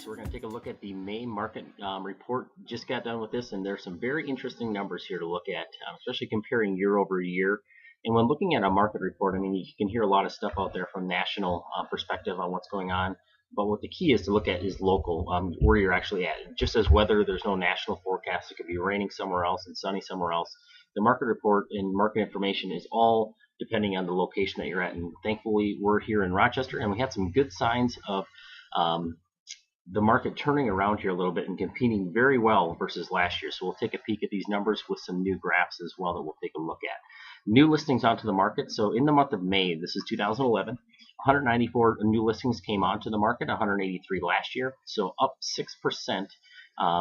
So we're going to take a look at the May market report. Just got done with this, and there's some very interesting numbers here to look at, especially comparing year over year. And when looking at a market report, I mean, you can hear a lot of stuff out there from national perspective on what's going on. But what the key is to look at is local, where you're actually at. Just as weather, there's no national forecast. It could be raining somewhere else and sunny somewhere else. The market report and market information is all depending on the location that you're at. And thankfully, we're here in Rochester, and we had some good signs of the market turning around here a little bit and competing very well versus last year. So we'll take a peek at these numbers with some new graphs as well that we'll take a look at. New listings onto the market. So in the month of May, this is 2011, 194 new listings came onto the market, 183 last year. So up 6%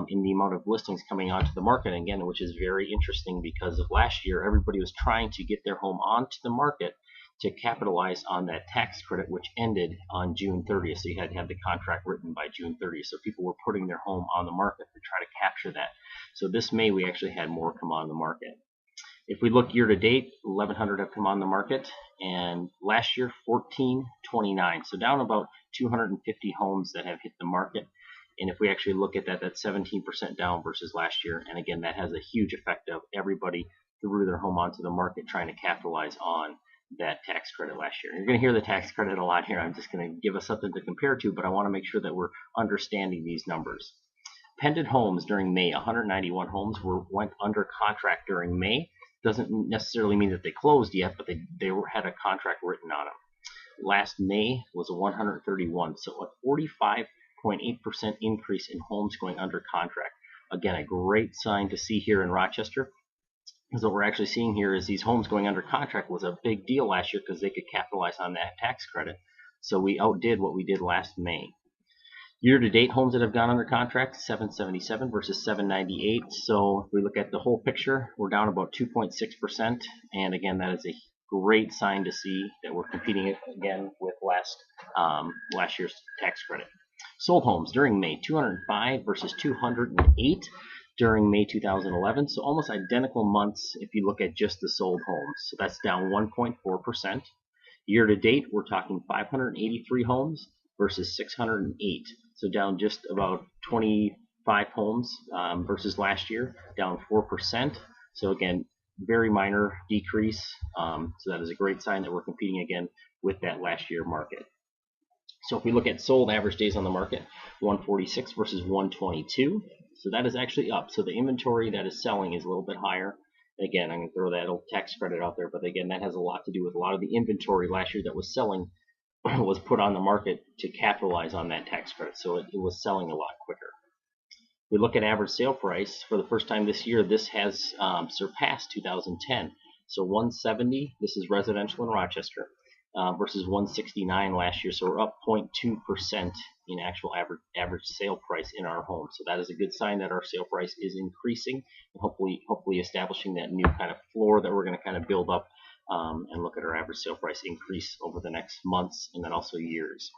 in the amount of listings coming onto the market, again, which is very interesting because of last year, everybody was trying to get their home onto the market to capitalize on that tax credit, which ended on June 30th. So you had to have the contract written by June 30th. So people were putting their home on the market to try to capture that. So this May, we actually had more come on the market. If we look year to date, 1,100 have come on the market, and last year, 1,429. So down about 250 homes that have hit the market. And if we actually look at that, that's 17% down versus last year. And again, that has a huge effect of everybody threw their home onto the market trying to capitalize on that tax credit last year. You're going to hear the tax credit a lot here. I'm just going to give us something to compare to, but I want to make sure that we're understanding these numbers. Pending homes during May, 191 homes went under contract during May. Doesn't necessarily mean that they closed yet, but they had a contract written on them. Last May was 131, so a 45.8% increase in homes going under contract. Again, a great sign to see here in Rochester. Because what we're actually seeing here is these homes going under contract was a big deal last year because they could capitalize on that tax credit. So we outdid what we did last May. Year-to-date homes that have gone under contract, 777 versus 798. So if we look at the whole picture, we're down about 2.6%. And again, that is a great sign to see that we're competing again with last year's tax credit. Sold homes during May, 205 versus 208 during May 2011. So almost identical months if you look at just the sold homes. So that's down 1.4%. Year-to-date, we're talking 583 homes versus 608. So down just about 25 homes versus last year, down 4%. So again, very minor decrease. So that is a great sign that we're competing again with that last year market. So if we look at sold average days on the market, 146 versus 122. So that is actually up. So the inventory that is selling is a little bit higher. Again, I'm going to throw that old tax credit out there, but again, that has a lot to do with a lot of the inventory last year that was selling was put on the market to capitalize on that tax credit. So it was selling a lot quicker. We look at average sale price for the first time this year. This has surpassed 2010. So 170, this is residential in Rochester, versus 169 last year. So we're up 0.2% in actual average sale price in our home. So that is a good sign that our sale price is increasing and hopefully establishing that new kind of floor that we're going to kind of build up and look at our average sale price increase over the next months and then also years.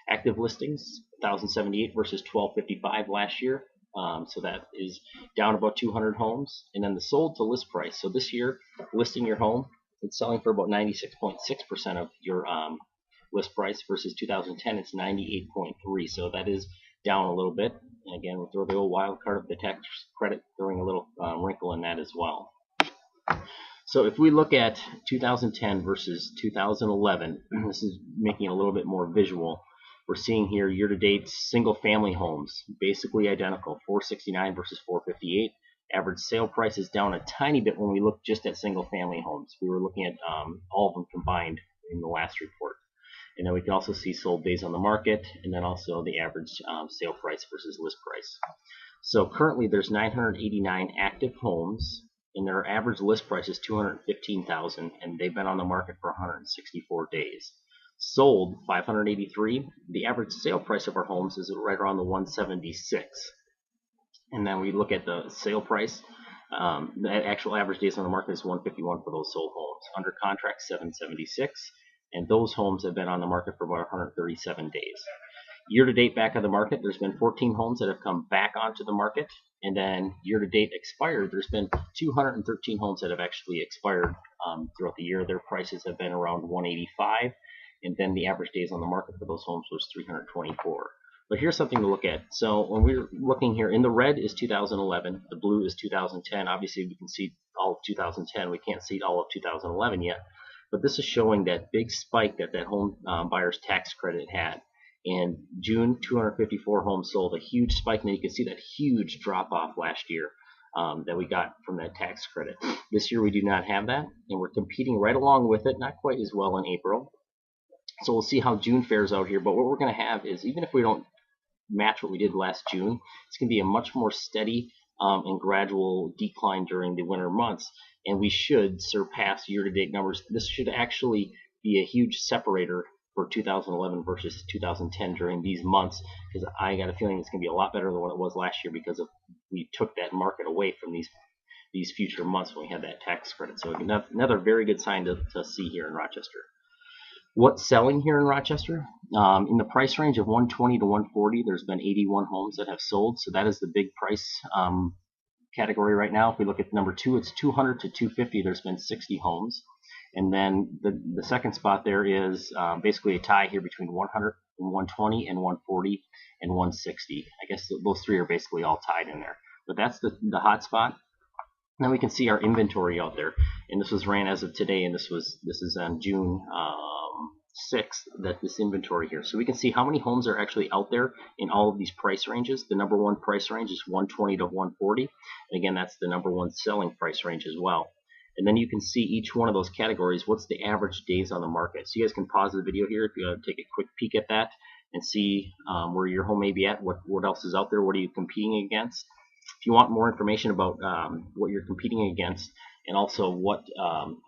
Active listings, 1,078 versus 1,255 last year. So that is down about 200 homes. And then the sold to list price. So this year, listing your home, it's selling for about 96.6% of your list price versus 2010, it's 98.3. So that is down a little bit. And again, we'll throw the old wild card of the tax credit, throwing a little wrinkle in that as well. So if we look at 2010 versus 2011, this is making it a little bit more visual. We're seeing here year-to-date single-family homes, basically identical, 469 versus 458. Average sale price is down a tiny bit when we look just at single-family homes. We were looking at all of them combined in the last report. And then we can also see sold days on the market, and then also the average sale price versus list price. So currently there's 989 active homes, and their average list price is $215,000, and they've been on the market for 164 days. Sold 583. The average sale price of our homes is right around the 176. And then we look at the sale price. The actual average days on the market is 151 for those sold homes. Under contract, 776. And those homes have been on the market for about 137 days. Year-to-date back of the market, there's been 14 homes that have come back onto the market. And then year-to-date expired, there's been 213 homes that have actually expired throughout the year. Their prices have been around 185. And then the average days on the market for those homes was 324. But here's something to look at. So when we're looking here, in the red is 2011, the blue is 2010. Obviously, we can see all of 2010. We can't see all of 2011 yet. But this is showing that big spike that home buyer's tax credit had. In June, 254 homes sold, a huge spike. And you can see that huge drop off last year that we got from that tax credit. This year we do not have that, and we're competing right along with it, not quite as well in April. So we'll see how June fares out here. But what we're going to have is, even if we don't match what we did last June, it's going to be a much more steady and gradual decline during the winter months, and we should surpass year-to-date numbers. This should actually be a huge separator for 2011 versus 2010 during these months, because I got a feeling it's going to be a lot better than what it was last year, because we took that market away from these future months when we had that tax credit. So another very good sign to see here in Rochester. What's selling here in Rochester? In the price range of 120 to 140, there's been 81 homes that have sold. So that is the big price category right now. If we look at number 2, it's 200 to 250. There's been 60 homes. And then the second spot there is basically a tie here between 100 and 120 and 140 and 160. I guess those three are basically all tied in there. But that's the hot spot. Then we can see our inventory out there, and this was ran as of today, and this is on June 6th, that this inventory here. So we can see how many homes are actually out there in all of these price ranges. The number one price range is 120 to 140, and again, that's the number one selling price range as well. And then you can see each one of those categories, what's the average days on the market. So you guys can pause the video here if you want to take a quick peek at that and see where your home may be at, what else is out there, what are you competing against. If you want more information about what you're competing against, and also what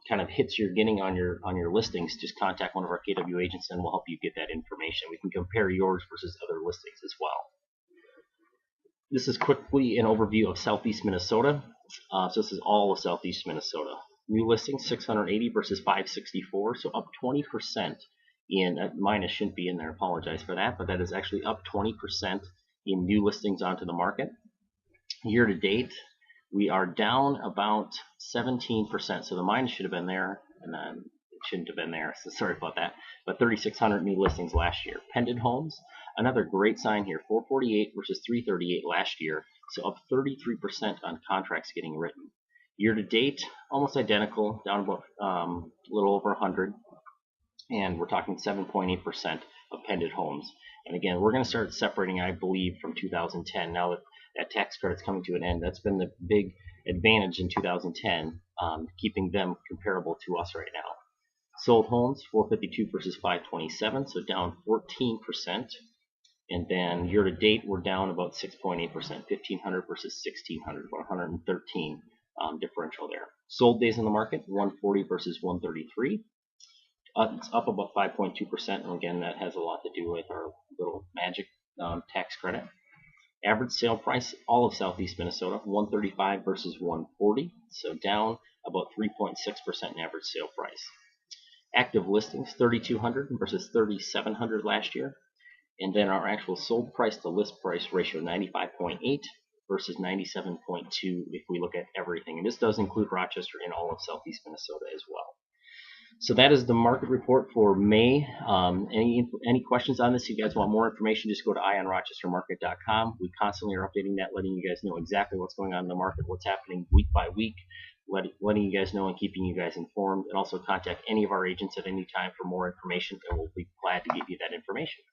kind of hits you're getting on your listings, just contact one of our KW agents and we'll help you get that information. We can compare yours versus other listings as well. This is quickly an overview of Southeast Minnesota. So this is all of Southeast Minnesota. New listings 680 versus 564, so up 20% in, minus shouldn't be in there, apologize for that, but that is actually up 20% in new listings onto the market. Year to date, we are down about 17%. So the minus should have been there, and then it shouldn't have been there. So sorry about that. But 3,600 new listings last year. Pending homes, another great sign here. 448 versus 338 last year. So up 33% on contracts getting written. Year to date, almost identical, down about a little over 100. And we're talking 7.8% of pending homes. And again, we're going to start separating, I believe, from 2010. Now that tax credit's coming to an end, that's been the big advantage in 2010, keeping them comparable to us right now. Sold homes, 452 versus 527, so down 14%. And then year to date, we're down about 6.8%, 1,500 versus 1,600, about 113 differential there. Sold days in the market, 140 versus 133. It's up about 5.2%, and again, that has a lot to do with our little magic tax credit. Average sale price, all of Southeast Minnesota, 135 versus 140, so down about 3.6% in average sale price. Active listings, 3,200 versus 3,700 last year, and then our actual sold price to list price ratio, 95.8 versus 97.2 if we look at everything. And this does include Rochester and all of Southeast Minnesota as well. So that is the market report for May. Any questions on this? If you guys want more information, just go to eyeonrochestermarket.com. We constantly are updating that, letting you guys know exactly what's going on in the market, what's happening week by week, letting you guys know and keeping you guys informed. And also contact any of our agents at any time for more information, and we'll be glad to give you that information.